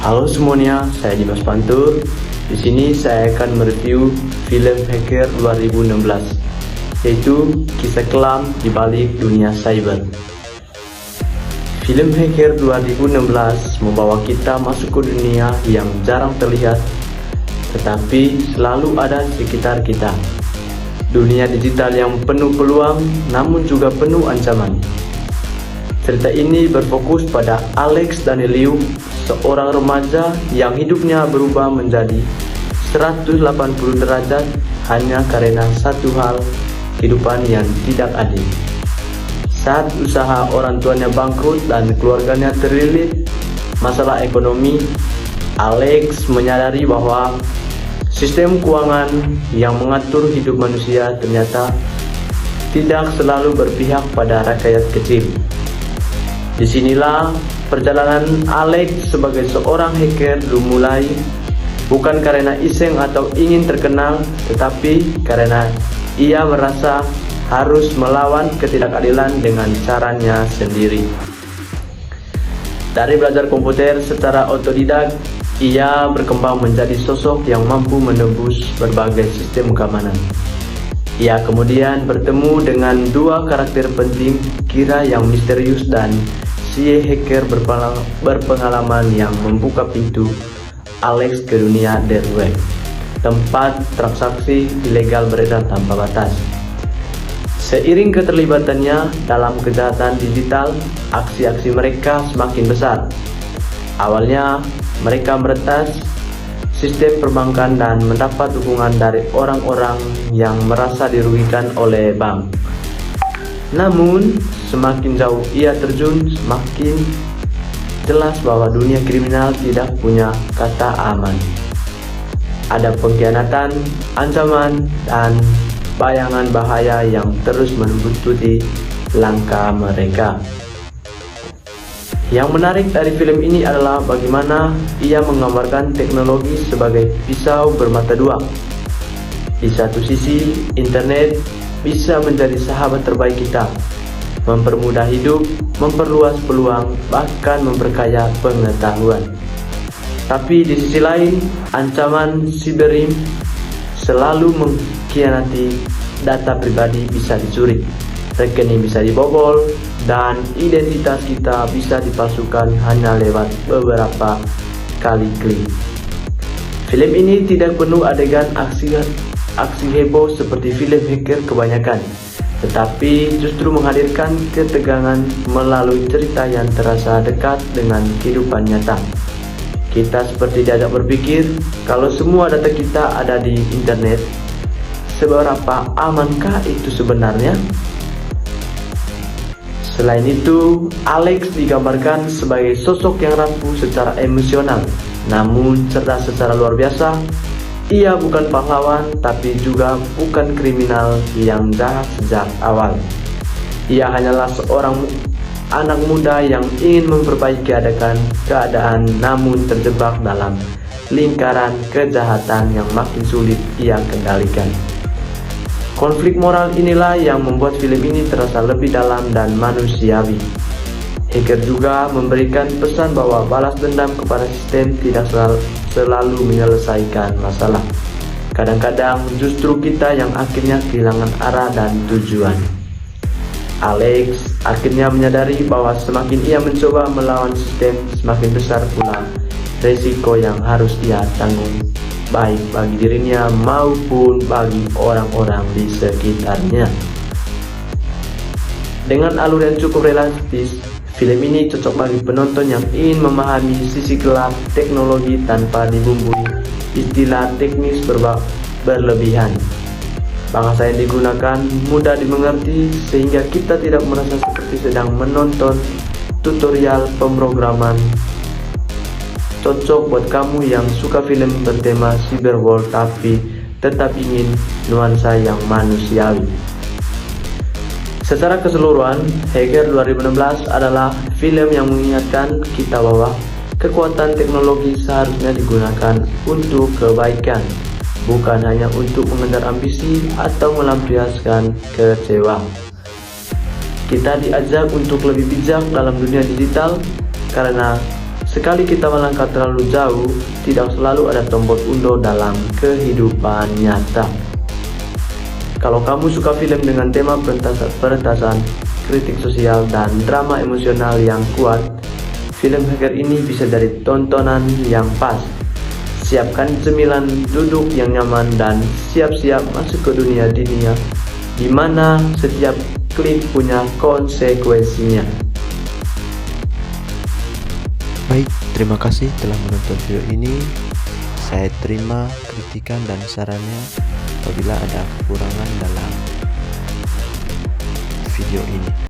Halo semuanya, saya Dimas Pantur. Di sini saya akan mereview film Hacker 2016, yaitu kisah kelam di balik dunia cyber. Film Hacker 2016 membawa kita masuk ke dunia yang jarang terlihat, tetapi selalu ada di sekitar kita. Dunia digital yang penuh peluang, namun juga penuh ancaman. Cerita ini berfokus pada Alex Daneliu, seorang remaja yang hidupnya berubah menjadi 180 derajat hanya karena satu hal, kehidupan yang tidak adil. Saat usaha orang tuanya bangkrut dan keluarganya terlilit masalah ekonomi, Alex menyadari bahwa sistem keuangan yang mengatur hidup manusia ternyata tidak selalu berpihak pada rakyat kecil. Disinilah perjalanan Alex sebagai seorang hacker dimulai, bukan karena iseng atau ingin terkenal, tetapi karena ia merasa harus melawan ketidakadilan dengan caranya sendiri. Dari belajar komputer secara otodidak, ia berkembang menjadi sosok yang mampu menembus berbagai sistem keamanan. Ia kemudian bertemu dengan dua karakter penting, Kira yang misterius dan si hacker berpengalaman yang membuka pintu Alex ke dunia dark web, tempat transaksi ilegal beredar tanpa batas. Seiring keterlibatannya dalam kejahatan digital, aksi-aksi mereka semakin besar. Awalnya mereka meretas sistem perbankan dan mendapat dukungan dari orang-orang yang merasa dirugikan oleh bank. Namun, semakin jauh ia terjun, semakin jelas bahwa dunia kriminal tidak punya kata aman. Ada pengkhianatan, ancaman, dan bayangan bahaya yang terus menuntuti langkah mereka. Yang menarik dari film ini adalah bagaimana ia menggambarkan teknologi sebagai pisau bermata dua. Di satu sisi, internet bisa menjadi sahabat terbaik kita, mempermudah hidup, memperluas peluang, bahkan memperkaya pengetahuan. Tapi di sisi lain, ancaman sibercrime selalu mengkhianati. Data pribadi bisa dicuri, rekening bisa dibobol, dan identitas kita bisa dipalsukan hanya lewat beberapa kali klik. Film ini tidak penuh adegan aksi heboh seperti film hacker kebanyakan, tetapi justru menghadirkan ketegangan melalui cerita yang terasa dekat dengan kehidupan nyata. Kita seperti diajak berpikir, kalau semua data kita ada di internet, seberapa amankah itu sebenarnya? Selain itu, Alex digambarkan sebagai sosok yang rapuh secara emosional, namun cerdas secara luar biasa. Ia bukan pahlawan, tapi juga bukan kriminal yang jahat sejak awal. Ia hanyalah seorang anak muda yang ingin memperbaiki keadaan, namun terjebak dalam lingkaran kejahatan yang makin sulit ia kendalikan. Konflik moral inilah yang membuat film ini terasa lebih dalam dan manusiawi. Hacker juga memberikan pesan bahwa balas dendam kepada sistem tidak selalu menyelesaikan masalah. Kadang-kadang justru kita yang akhirnya kehilangan arah dan tujuan. Alex akhirnya menyadari bahwa semakin ia mencoba melawan sistem, semakin besar pula resiko yang harus ia tanggung, baik bagi dirinya maupun bagi orang-orang di sekitarnya. Dengan alur yang cukup realistis, film ini cocok bagi penonton yang ingin memahami sisi gelap teknologi tanpa dibumbui istilah teknis berlebihan. Bahasa yang digunakan mudah dimengerti sehingga kita tidak merasa seperti sedang menonton tutorial pemrograman. Cocok buat kamu yang suka film bertema cyberworld tapi tetap ingin nuansa yang manusiawi. Secara keseluruhan, Hacker 2016 adalah film yang mengingatkan kita bahwa kekuatan teknologi seharusnya digunakan untuk kebaikan, bukan hanya untuk mengejar ambisi atau melampiaskan kecewa. Kita diajak untuk lebih bijak dalam dunia digital, karena sekali kita melangkah terlalu jauh, tidak selalu ada tombol undo dalam kehidupan nyata. Kalau kamu suka film dengan tema peretasan, kritik sosial, dan drama emosional yang kuat, film Hacker ini bisa jadi tontonan yang pas. Siapkan cemilan, duduk yang nyaman, dan siap-siap masuk ke dunia di mana setiap klik punya konsekuensinya. Baik, terima kasih telah menonton video ini. Saya terima kritikan dan sarannya apabila ada kekurangan dalam video ini.